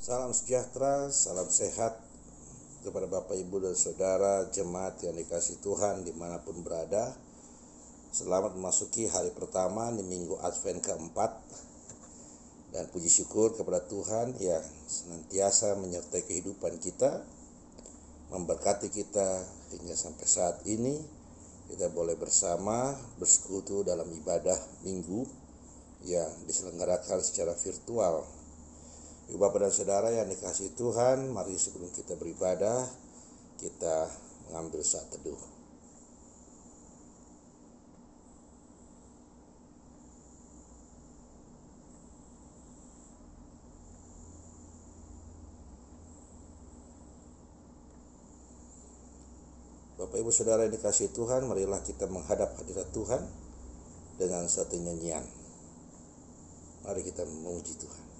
Salam sejahtera, salam sehat kepada Bapak, Ibu, dan Saudara jemaat yang dikasihi Tuhan dimanapun berada. Selamat memasuki hari pertama di minggu Advent keempat. Dan puji syukur kepada Tuhan yang senantiasa menyertai kehidupan kita, memberkati kita hingga sampai saat ini. Kita boleh bersama bersekutu dalam ibadah minggu yang diselenggarakan secara virtual. Ibu Bapak dan Saudara yang dikasihi Tuhan, mari sebelum kita beribadah, kita mengambil saat teduh. Bapak, Ibu, Saudara yang dikasihi Tuhan, marilah kita menghadap hadirat Tuhan dengan satu nyanyian. Mari kita memuji Tuhan.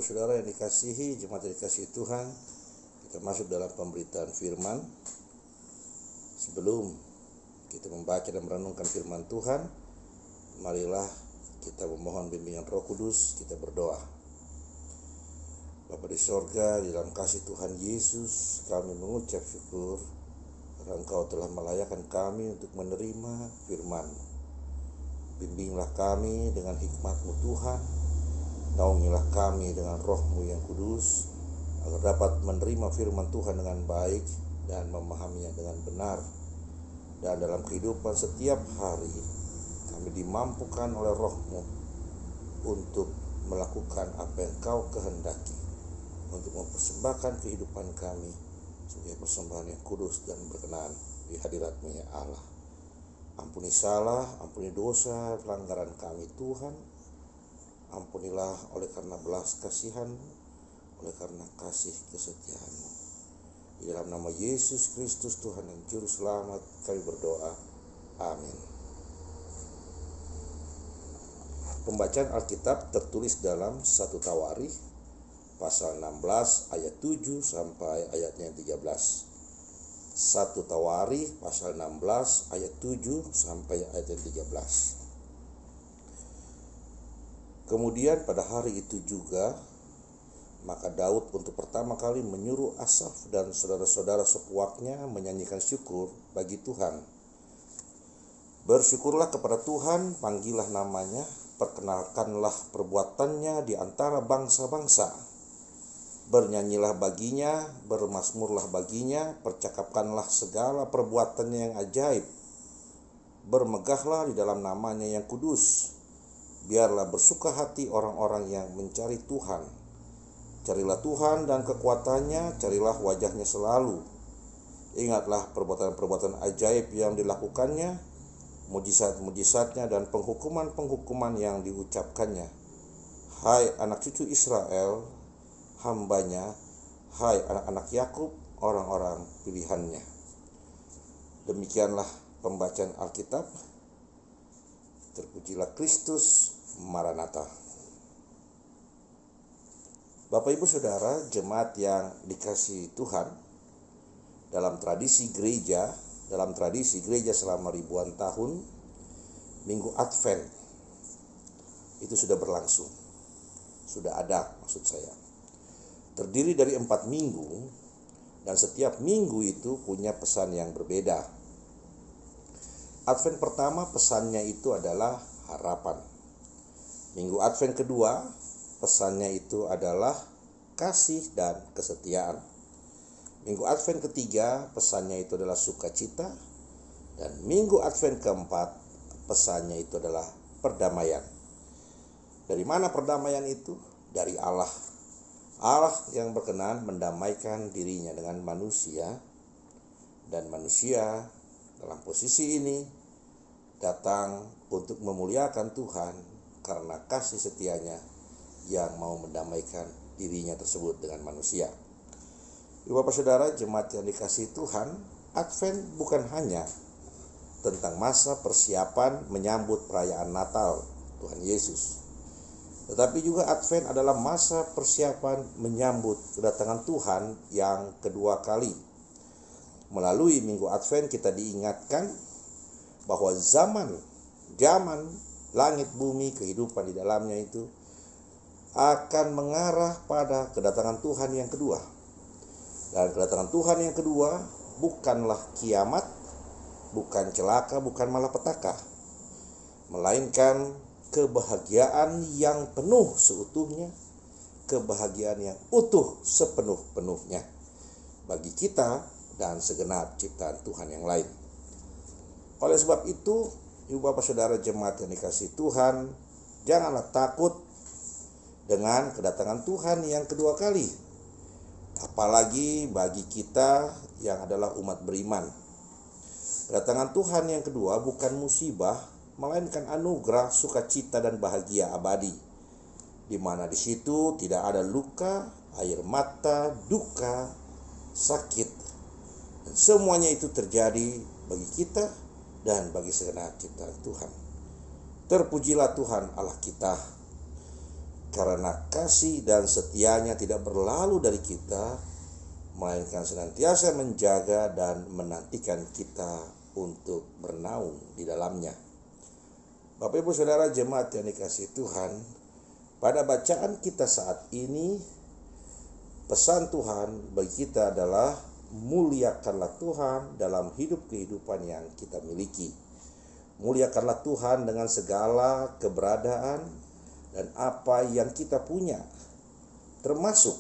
saudara yang dikasihi, jemaat yang dikasihi Tuhan, kita masuk dalam pemberitaan firman. Sebelum kita membaca dan merenungkan firman Tuhan, marilah kita memohon bimbingan Roh Kudus, kita berdoa. Bapa di sorga, di dalam kasih Tuhan Yesus, kami mengucap syukur karena Engkau telah melayakkan kami untuk menerima firman-Mu. Bimbinglah kami dengan hikmat-Mu Tuhan, naungilah kami dengan Roh-Mu yang kudus, agar dapat menerima firman Tuhan dengan baik dan memahaminya dengan benar. Dan dalam kehidupan setiap hari, kami dimampukan oleh Roh-Mu untuk melakukan apa yang Kau kehendaki, untuk mempersembahkan kehidupan kami sebagai persembahan yang kudus dan berkenan di hadirat-Mu ya Allah. Ampuni salah, ampuni dosa, pelanggaran kami Tuhan. Ampunilah oleh karena belas kasihan-Mu, oleh karena kasih kesetiaan-Mu. Di dalam nama Yesus Kristus Tuhan dan Juru Selamat kami berdoa. Amin. Pembacaan Alkitab tertulis dalam 1 Tawarikh pasal 16 ayat 7 sampai ayatnya 13. 1 Tawarikh pasal 16 ayat 7 sampai ayat 13. Kemudian pada hari itu juga, maka Daud untuk pertama kali menyuruh Asaf dan saudara-saudara sepuaknya menyanyikan syukur bagi Tuhan. Bersyukurlah kepada Tuhan, panggillah namanya, perkenalkanlah perbuatannya di antara bangsa-bangsa. Bernyanyilah baginya, bermazmurlah baginya, percakapkanlah segala perbuatannya yang ajaib. Bermegahlah di dalam namanya yang kudus. Biarlah bersuka hati orang-orang yang mencari Tuhan. Carilah Tuhan dan kekuatannya, carilah wajahnya selalu. Ingatlah perbuatan-perbuatan ajaib yang dilakukannya, mujizat-mujizatnya dan penghukuman-penghukuman yang diucapkannya. Hai anak cucu Israel, hambanya, hai anak-anak Yakub, orang-orang pilihannya. Demikianlah pembacaan Alkitab. Terpujilah Kristus, Maranatha. Bapak Ibu Saudara, jemaat yang dikasihi Tuhan, dalam tradisi gereja selama ribuan tahun, Minggu Advent itu sudah berlangsung. Sudah ada, maksud saya. Terdiri dari 4 minggu, dan setiap minggu itu punya pesan yang berbeda. Advent pertama pesannya itu adalah harapan. Minggu Advent kedua pesannya itu adalah kasih dan kesetiaan. Minggu Advent ketiga pesannya itu adalah sukacita. Dan Minggu Advent keempat pesannya itu adalah perdamaian. Dari mana perdamaian itu? Dari Allah. Allah yang berkenan mendamaikan dirinya dengan manusia. Dan manusia dalam posisi ini datang untuk memuliakan Tuhan karena kasih setianya yang mau mendamaikan dirinya tersebut dengan manusia. Bapak Saudara, jemaat yang dikasihi Tuhan, Advent bukan hanya tentang masa persiapan menyambut perayaan Natal Tuhan Yesus, tetapi juga Advent adalah masa persiapan menyambut kedatangan Tuhan yang kedua kali. Melalui Minggu Advent kita diingatkan bahwa zaman langit bumi, kehidupan di dalamnya itu akan mengarah pada kedatangan Tuhan yang kedua. Dan kedatangan Tuhan yang kedua bukanlah kiamat, bukan celaka, bukan malapetaka, melainkan kebahagiaan yang penuh seutuhnya, kebahagiaan yang utuh sepenuh-penuhnya bagi kita dan segenap ciptaan Tuhan yang lain. Oleh sebab itu, Ibu Bapak Saudara jemaat yang dikasihi Tuhan, janganlah takut dengan kedatangan Tuhan yang kedua kali. Apalagi bagi kita yang adalah umat beriman. Kedatangan Tuhan yang kedua bukan musibah, melainkan anugerah, sukacita dan bahagia abadi. Di mana di situ tidak ada luka, air mata, duka, sakit. Dan semuanya itu terjadi bagi kita dan bagi segenap ciptaan Tuhan. Terpujilah Tuhan Allah kita. karena kasih dan setianya tidak berlalu dari kita, melainkan senantiasa menjaga dan menantikan kita untuk bernaung di dalamnya. Bapak Ibu Saudara jemaat yang dikasihi Tuhan, pada bacaan kita saat ini, pesan Tuhan bagi kita adalah muliakanlah Tuhan dalam hidup kehidupan yang kita miliki. Muliakanlah Tuhan dengan segala keberadaan dan apa yang kita punya, termasuk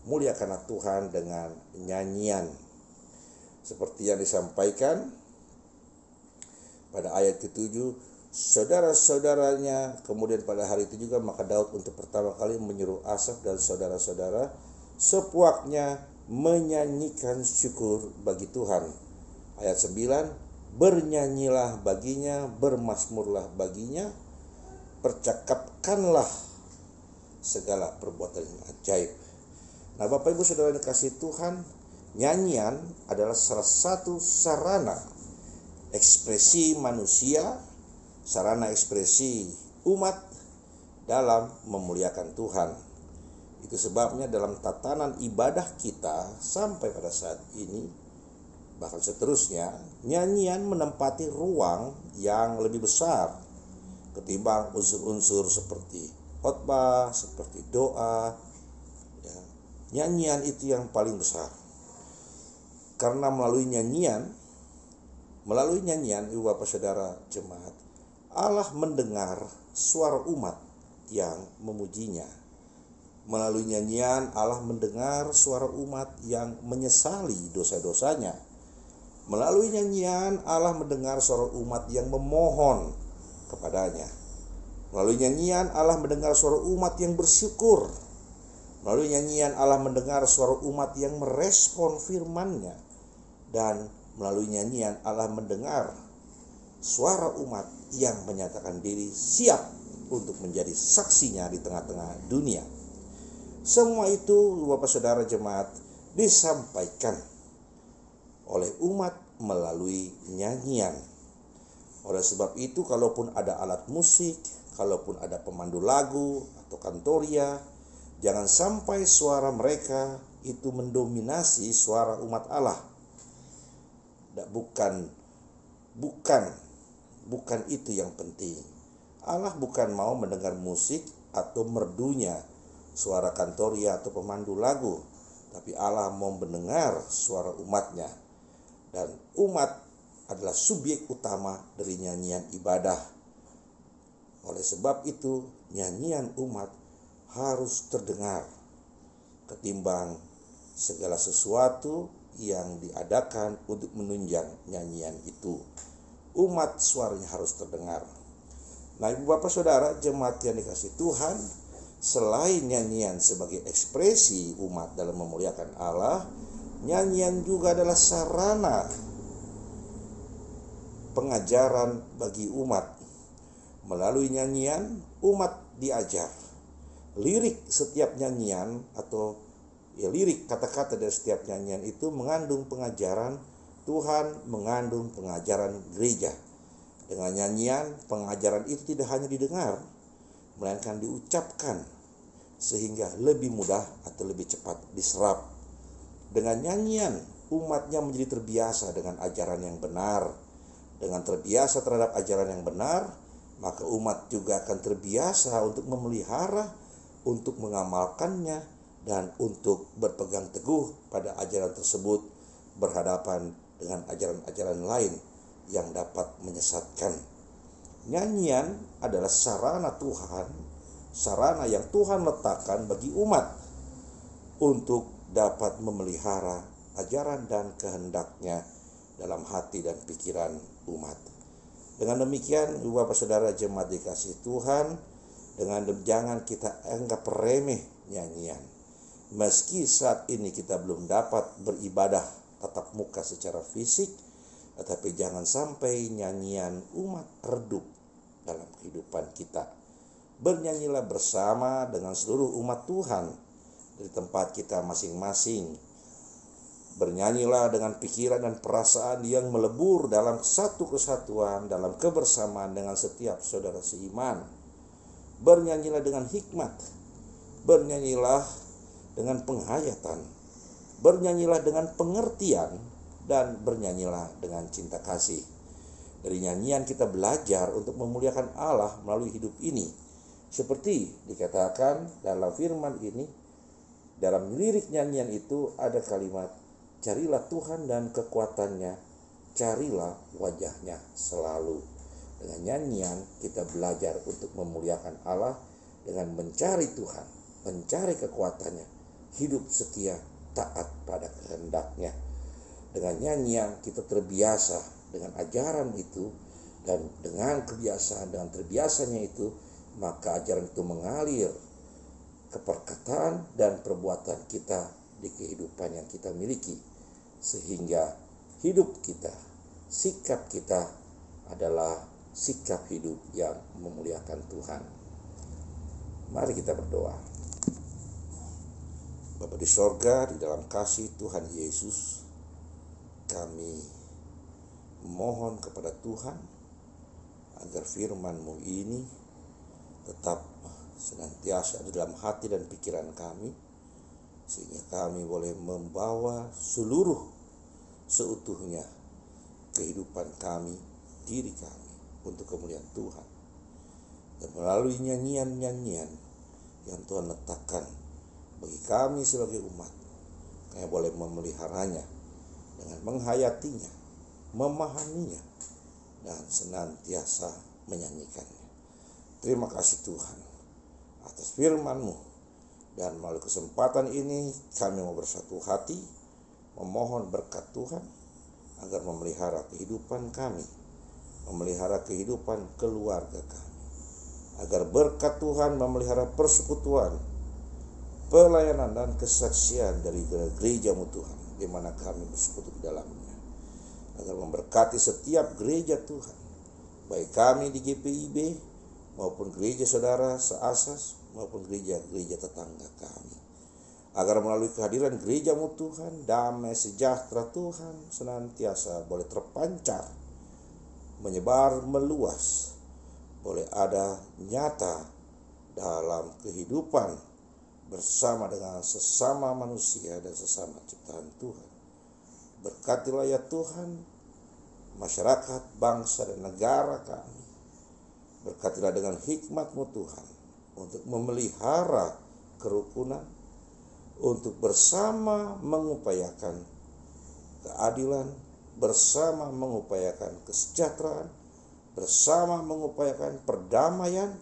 muliakanlah Tuhan dengan nyanyian. Seperti yang disampaikan pada ayat ke-7, saudara-saudaranya, kemudian pada hari itu juga maka Daud untuk pertama kali menyuruh Asaf dan saudara-saudara sepuaknya menyanyikan syukur bagi Tuhan. Ayat 9, bernyanyilah baginya, bermazmurlah baginya, percakapkanlah segala perbuatan yang ajaib. Nah, Bapak Ibu Saudara yang dikasihi Tuhan, nyanyian adalah salah satu sarana ekspresi manusia, sarana ekspresi umat dalam memuliakan Tuhan. Itu sebabnya dalam tatanan ibadah kita sampai pada saat ini, bahkan seterusnya, nyanyian menempati ruang yang lebih besar ketimbang unsur-unsur seperti khotbah, seperti doa. Nyanyian itu yang paling besar. Karena melalui nyanyian, Ibu Bapak Saudara jemaat, Allah mendengar suara umat yang memujinya. Melalui nyanyian, Allah mendengar suara umat yang menyesali dosa-dosanya. Melalui nyanyian, Allah mendengar suara umat yang memohon kepadanya. Melalui nyanyian, Allah mendengar suara umat yang bersyukur. Melalui nyanyian, Allah mendengar suara umat yang merespon firman-Nya. Dan melalui nyanyian, Allah mendengar suara umat yang menyatakan diri siap untuk menjadi saksinya di tengah-tengah dunia. Semua itu, Bapak Saudara jemaat, disampaikan oleh umat melalui nyanyian. Oleh sebab itu, kalaupun ada alat musik, kalaupun ada pemandu lagu atau kantoria, jangan sampai suara mereka itu mendominasi suara umat Allah. Bukan itu yang penting. Allah bukan mau mendengar musik atau merdunya suara kantoria atau pemandu lagu, tapi Allah mau mendengar suara umatnya. Dan umat adalah subjek utama dari nyanyian ibadah. Oleh sebab itu, nyanyian umat harus terdengar ketimbang segala sesuatu yang diadakan untuk menunjang nyanyian itu. Umat suaranya harus terdengar. Nah, Ibu Bapak Saudara jemaat yang dikasihi Tuhan, selain nyanyian sebagai ekspresi umat dalam memuliakan Allah, nyanyian juga adalah sarana pengajaran bagi umat. Melalui nyanyian, umat diajar. Lirik setiap nyanyian atau lirik kata-kata dari setiap nyanyian itu mengandung pengajaran Tuhan, mengandung pengajaran gereja. Dengan nyanyian, pengajaran itu tidak hanya didengar, melainkan diucapkan sehingga lebih mudah atau lebih cepat diserap. Dengan nyanyian, umatnya menjadi terbiasa dengan ajaran yang benar. Dengan terbiasa terhadap ajaran yang benar, maka umat juga akan terbiasa untuk memelihara, untuk mengamalkannya, dan untuk berpegang teguh pada ajaran tersebut berhadapan dengan ajaran-ajaran lain yang dapat menyesatkan. Nyanyian adalah sarana Tuhan, sarana yang Tuhan letakkan bagi umat untuk dapat memelihara ajaran dan kehendak-Nya dalam hati dan pikiran umat. Dengan demikian, Ibu Bapak Saudara jemaat dikasihi Tuhan, jangan kita anggap remeh nyanyian. Meski saat ini kita belum dapat beribadah tatap muka secara fisik, tetapi jangan sampai nyanyian umat redup dalam kehidupan kita. Bernyanyilah bersama dengan seluruh umat Tuhan dari tempat kita masing-masing. Bernyanyilah dengan pikiran dan perasaan yang melebur dalam satu kesatuan, dalam kebersamaan dengan setiap saudara seiman. Bernyanyilah dengan hikmat, bernyanyilah dengan penghayatan, bernyanyilah dengan pengertian, dan bernyanyilah dengan cinta kasih. Dari nyanyian kita belajar untuk memuliakan Allah melalui hidup ini. Seperti dikatakan dalam firman ini, dalam lirik nyanyian itu ada kalimat, carilah Tuhan dan kekuatannya, carilah wajahnya selalu. Dengan nyanyian kita belajar untuk memuliakan Allah dengan mencari Tuhan, mencari kekuatannya, hidup setia, taat pada kehendaknya. Dengan nyanyian kita terbiasa dengan ajaran itu, dan dengan kebiasaan, dengan terbiasanya itu, maka ajaran itu mengalir ke perkataan dan perbuatan kita di kehidupan yang kita miliki, sehingga hidup kita, sikap kita adalah sikap hidup yang memuliakan Tuhan. Mari kita berdoa. Bapa di sorga, di dalam kasih Tuhan Yesus, kami mohon kepada Tuhan agar firman-Mu ini tetap senantiasa di dalam hati dan pikiran kami, sehingga kami boleh membawa seluruh seutuhnya kehidupan kami, diri kami, untuk kemuliaan Tuhan. Dan melalui nyanyian-nyanyian yang Tuhan letakkan bagi kami sebagai umat, kami boleh memeliharanya dengan menghayatinya, memahaminya, dan senantiasa menyanyikannya. Terima kasih Tuhan atas firman-Mu, dan melalui kesempatan ini kami mau bersatu hati memohon berkat Tuhan agar memelihara kehidupan kami, memelihara kehidupan keluarga kami, agar berkat Tuhan memelihara persekutuan, pelayanan dan kesaksian dari gereja-Mu Tuhan, di mana kami bersekutu di dalamnya, agar memberkati setiap gereja Tuhan, baik kami di GPIB maupun gereja saudara seasas maupun gereja-gereja tetangga kami, agar melalui kehadiran gereja-Mu Tuhan, damai sejahtera Tuhan senantiasa boleh terpancar, menyebar, meluas, boleh ada nyata dalam kehidupan bersama dengan sesama manusia dan sesama ciptaan Tuhan. Berkatilah ya Tuhan masyarakat, bangsa dan negara kami. Berkatilah dengan hikmat-Mu Tuhan untuk memelihara kerukunan, untuk bersama mengupayakan keadilan, bersama mengupayakan kesejahteraan, bersama mengupayakan perdamaian,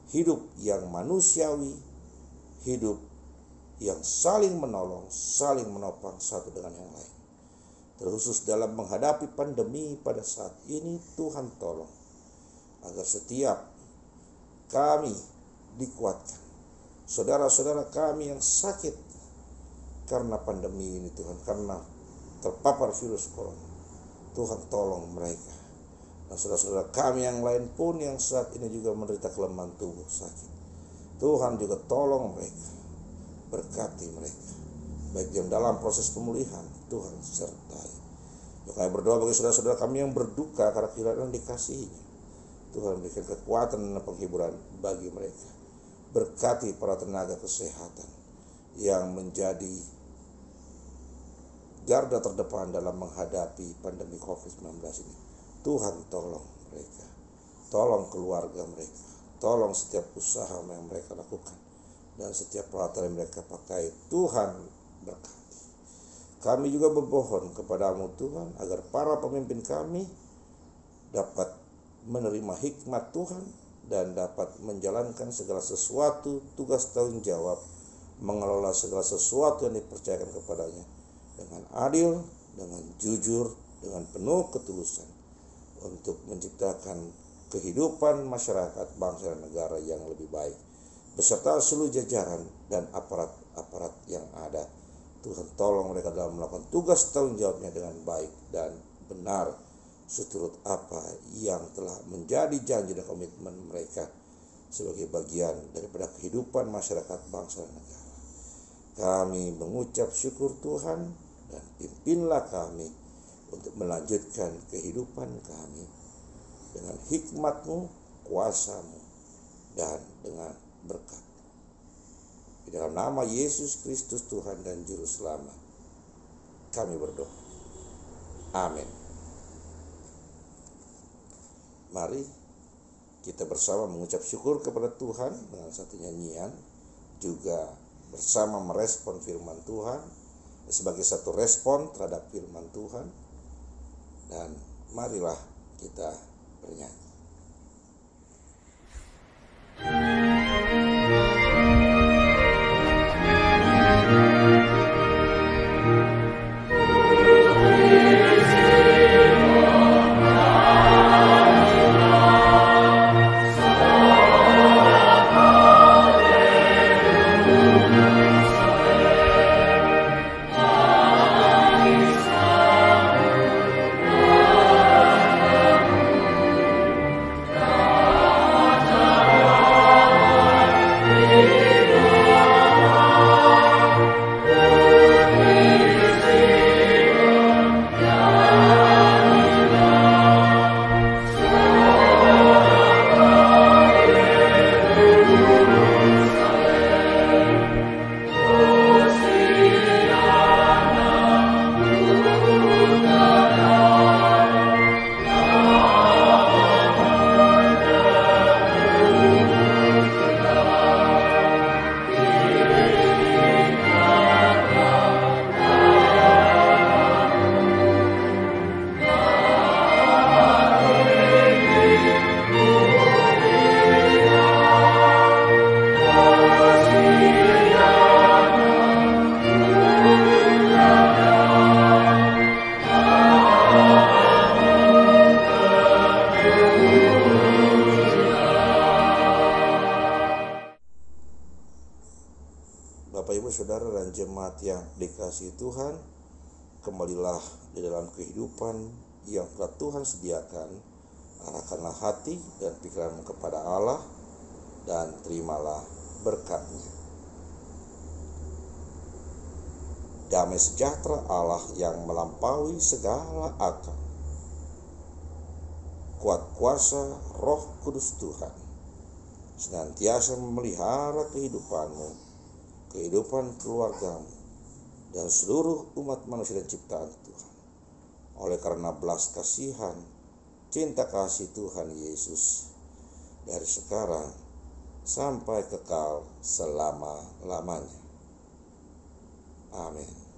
hidup yang manusiawi, hidup yang saling menolong, saling menopang satu dengan yang lain. Terkhusus dalam menghadapi pandemi pada saat ini, Tuhan tolong agar setiap kami dikuatkan. Saudara-saudara kami yang sakit karena pandemi ini Tuhan, karena terpapar virus corona, Tuhan tolong mereka. Dan saudara-saudara kami yang lain pun yang saat ini juga menderita kelemahan tubuh, sakit, Tuhan juga tolong mereka, berkati mereka, baik yang dalam proses pemulihan, Tuhan sertai. Kami berdoa bagi saudara-saudara kami yang berduka karena kehilangan dikasihinya, Tuhan berikan kekuatan dan penghiburan bagi mereka. Berkati para tenaga kesehatan yang menjadi garda terdepan dalam menghadapi pandemi COVID-19 ini. Tuhan tolong mereka, tolong keluarga mereka, tolong setiap usaha yang mereka lakukan, dan setiap peralatan yang mereka pakai. Tuhan berkati. Kami juga memohon kepada-Mu Tuhan agar para pemimpin kami dapat menerima hikmat Tuhan dan dapat menjalankan segala sesuatu, tugas tanggung jawab, mengelola segala sesuatu yang dipercayakan kepadanya dengan adil, dengan jujur, dengan penuh ketulusan, untuk menciptakan kehidupan masyarakat, bangsa dan negara yang lebih baik, beserta seluruh jajaran dan aparat-aparat yang ada. Tuhan tolong mereka dalam melakukan tugas tanggung jawabnya dengan baik dan benar, seturut apa yang telah menjadi janji dan komitmen mereka sebagai bagian daripada kehidupan masyarakat, bangsa dan negara. Kami mengucap syukur Tuhan, dan pimpinlah kami untuk melanjutkan kehidupan kami dengan hikmat-Mu, kuasa-Mu, dan dengan berkat. Di dalam nama Yesus Kristus Tuhan dan Juru Selamat kami berdoa. Amin. Mari kita bersama mengucap syukur kepada Tuhan dengan satu nyanyian, juga bersama merespon firman Tuhan sebagai satu respon terhadap firman Tuhan. Dan marilah kita bernyanyi. Bapak, Ibu, Saudara, dan jemaat yang dikasihi Tuhan, kembalilah di dalam kehidupan yang telah Tuhan sediakan. Arahkanlah hati dan pikiranmu kepada Allah dan terimalah berkat-Nya. Damai sejahtera Allah yang melampaui segala akal, kuat kuasa Roh Kudus Tuhan, senantiasa memelihara kehidupanmu, kehidupan keluargamu, dan seluruh umat manusia dan ciptaan Tuhan. Oleh karena belas kasihan, cinta kasih Tuhan Yesus, dari sekarang sampai kekal selama-lamanya. Amin.